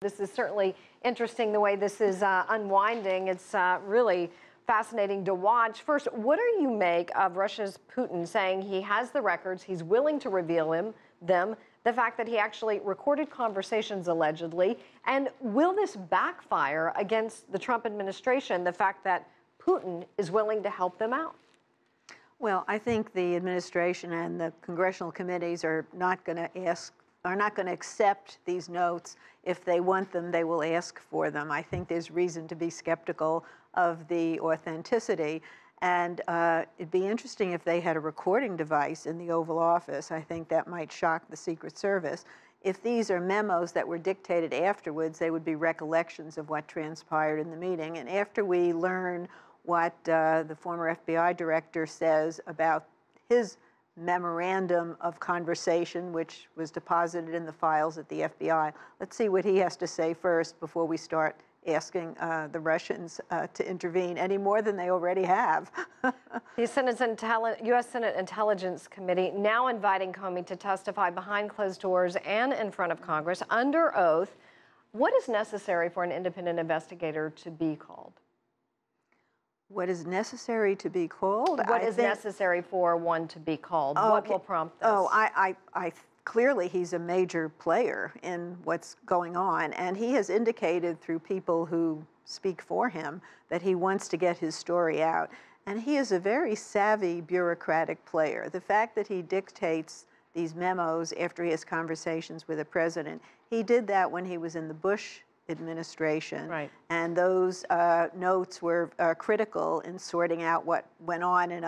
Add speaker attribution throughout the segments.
Speaker 1: This is certainly interesting the way this is unwinding. It's really fascinating to watch. First, what do you make of Russia's Putin saying he has the records, he's willing to reveal them, the fact that he actually recorded conversations allegedly, and will this backfire against the Trump administration, the fact that Putin is willing to help them out?
Speaker 2: Well, I think the administration and the congressional committees are not going to accept these notes. If they want them, they will ask for them. I think there's reason to be skeptical of the authenticity. And it'd be interesting if they had a recording device in the Oval Office. I think that might shock the Secret Service. If these are memos that were dictated afterwards, they would be recollections of what transpired in the meeting. And after we learn what the former FBI director says about his memorandum of conversation, which was deposited in the files at the FBI. Let's see what he has to say first before we start asking the Russians to intervene any more than they already have.
Speaker 1: The U.S. Senate Intelligence Committee now inviting Comey to testify behind closed doors and in front of Congress under oath. What is necessary for an independent investigator to be called?
Speaker 2: What is necessary to be called?
Speaker 1: What is necessary for one to be called?
Speaker 2: Oh,
Speaker 1: what will prompt this?
Speaker 2: Oh, clearly he's a major player in what's going on, and he has indicated through people who speak for him that he wants to get his story out. And he is a very savvy bureaucratic player. The fact that he dictates these memos after he has conversations with the president, he did that when he was in the Bush administration,
Speaker 1: right.
Speaker 2: And those notes were critical in sorting out what went on in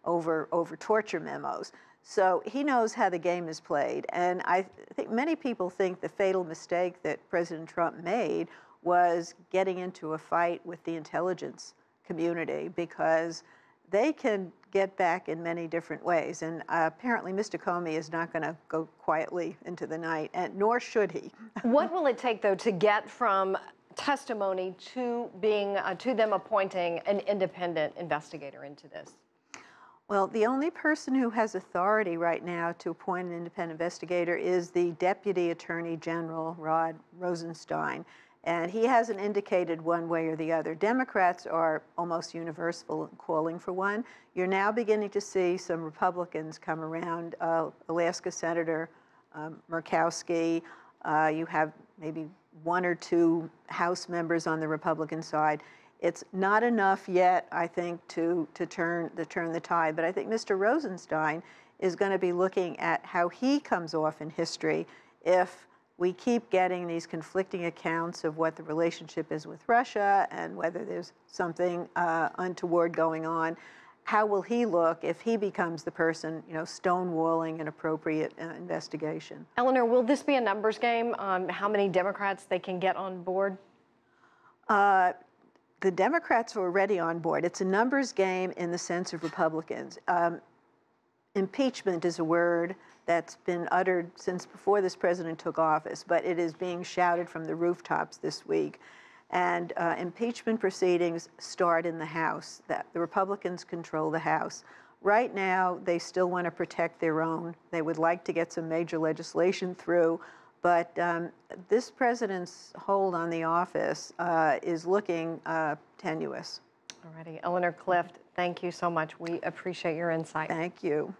Speaker 2: over torture memos. So he knows how the game is played, and I think many people think the fatal mistake that President Trump made was getting into a fight with the intelligence community, because they can get back in many different ways. And apparently Mr. Comey is not going to go quietly into the night, and nor should he.
Speaker 1: What will it take, though, to get from testimony to being to them appointing an independent investigator into this?
Speaker 2: Well, the only person who has authority right now to appoint an independent investigator is the Deputy Attorney General, Rod Rosenstein. And he hasn't indicated one way or the other. Democrats are almost universal in calling for one. You're now beginning to see some Republicans come around. Alaska Senator Murkowski. You have maybe one or two House members on the Republican side. It's not enough yet, I think, to turn the tide. But I think Mr. Rosenstein is going to be looking at how he comes off in history if we keep getting these conflicting accounts of what the relationship is with Russia and whether there's something untoward going on. How will he look if he becomes the person, stonewalling an appropriate investigation?
Speaker 1: Eleanor, will this be a numbers game on how many Democrats they can get on board?
Speaker 2: The Democrats are already on board. It's a numbers game in the sense of Republicans. Impeachment is a word that's been uttered since before this president took office, but it is being shouted from the rooftops this week. And impeachment proceedings start in the House. The Republicans control the House. Right now, they still want to protect their own. They would like to get some major legislation through, but this president's hold on the office is looking tenuous.
Speaker 1: Alrighty, Eleanor Clift, thank you so much. We appreciate your insight.
Speaker 2: Thank you.